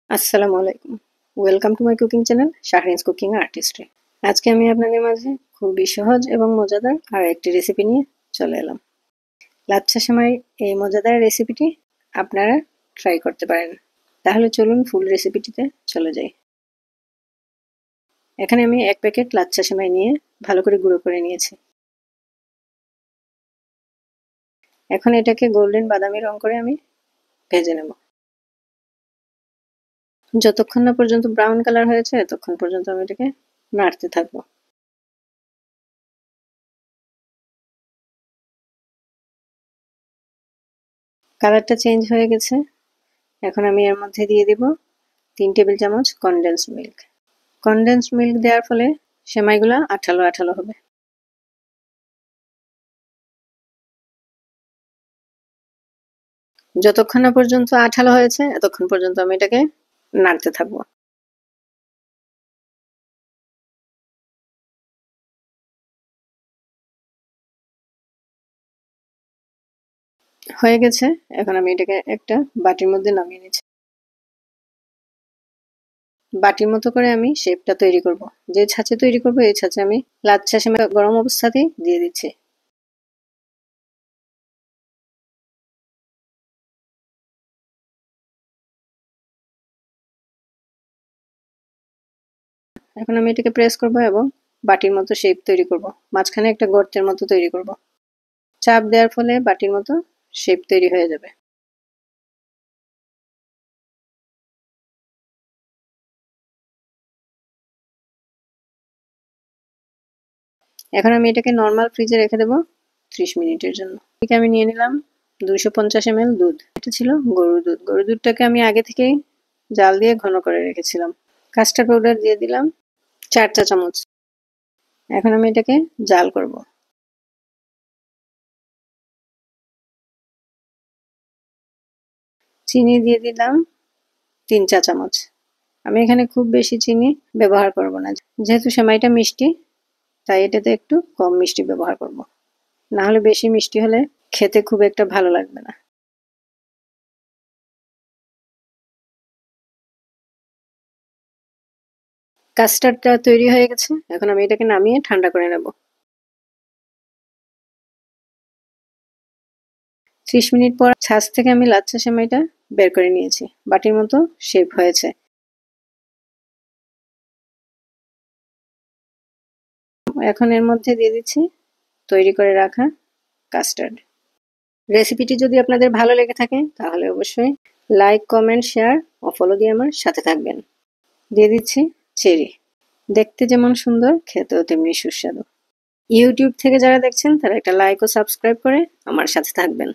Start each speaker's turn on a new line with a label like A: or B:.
A: আসসালামু আলাইকুম। Welcome to my cooking channel Shahrin's cooking artistry. আজকে আমি আপনাদের মাঝে খুবই সহজ এবং মজাদার আর একটি রেসিপি নিয়ে চলে এলাম। লাচ্ছা সেমাই এই মজাদার রেসিপিটি আপনারা ট্রাই করতে পারেন। তাহলে চলুন ফুল রেসিপিটিতে চলে যাই। এখানে আমি 1 প্যাকেট লাচ্ছা সেমাই নিয়ে ভালো করে গুঁড়ো করে নিয়েছি। এখন এটাকে গোল্ডেন বাদামি রং করে আমি ভেজে নেব। যতক্ষণ না পর্যন্ত ব্রাউন কালার হয়েছে ততক্ষণ পর্যন্ত আমি এটাকে নাড়তে থাকবো। কালারটা চেঞ্জ হয়ে গেছে। এখন আমি এর মধ্যে দিয়ে দিব 3 টেবিল চামচ কনডেন্সড মিল্ক। কনডেন্সড মিল্ক দেওয়ার ফলে সেমাইগুলা আঠালো আঠালো হবে। যতক্ষণ না পর্যন্ত আঠালো হয়েছে এতক্ষণ পর্যন্ত আমি এটাকে নাড়তে থাকবো। হয়ে গেছে। এখন আমি এটাকে একটা বাটির মধ্যে নামিয়ে নিচ্ছি। বাটির মতো করে আমি শেপটা তৈরি করব। যে ছাঁচে তৈরি করব এই ছাঁচে আমি লাচ্ছা সেমাই গরম অবস্থাতেই দিয়ে দিচ্ছি। এখন আমি এটাকে প্রেস করব এবং বাটির মতো শেপ তৈরি করব। মাঝখানে একটা গর্তের মতো তৈরি করব। চাপ দেওয়ার ফলে বাটির মতো শেপ তৈরি হয়ে যাবে। এখন আমি এটাকে নরমাল ফ্রিজে রেখে দেবো 30 মিনিটের জন্য। এদিকে আমি নিয়ে নিলাম 250 ml দুধ। এটা ছিল গরুর দুধ। গরুর দুধটাকে আমি আগে থেকেই জাল দিয়ে ঘন করে রেখেছিলাম। কাস্টার্ড পাউডার দিয়ে দিলাম 4 চা চামচ। এখন আমি এটাকে জাল করব। চিনি দিয়ে দিলাম 3 চা চামচ। আমি এখানে খুব বেশি চিনি ব্যবহার করব না। যেহেতু সেমাইটা মিষ্টি তাই এটাতে একটু কম মিষ্টি ব্যবহার করব। না হলে বেশি মিষ্টি হলে খেতে খুব একটা ভালো লাগবে না। কাস্টার্ডটা তৈরি হয়ে গেছে। এখন আমি এটাকে নামিয়ে ঠান্ডা করে নেব। 30 মিনিট পর ছাঁচ থেকে আমি লাচ্ছা সেমাইটা বের করে নিয়েছি। বাটির মতো শেপ হয়েছে। এখন এর মধ্যে দিয়ে দিচ্ছি তৈরি করে রাখা কাস্টার্ড। রেসিপিটি যদি আপনাদের ভালো লেগে থাকে তাহলে অবশ্যই লাইক, কমেন্ট, শেয়ার ও ফলো দিয়ে আমার সাথে থাকবেন। দিয়ে দিচ্ছি চেরি। দেখতে যেমন সুন্দর খেতেও তেমনি সুস্বাদু। ইউটিউব থেকে যারা দেখছেন তারা একটা লাইক ও সাবস্ক্রাইব করে আমার সাথে থাকবেন।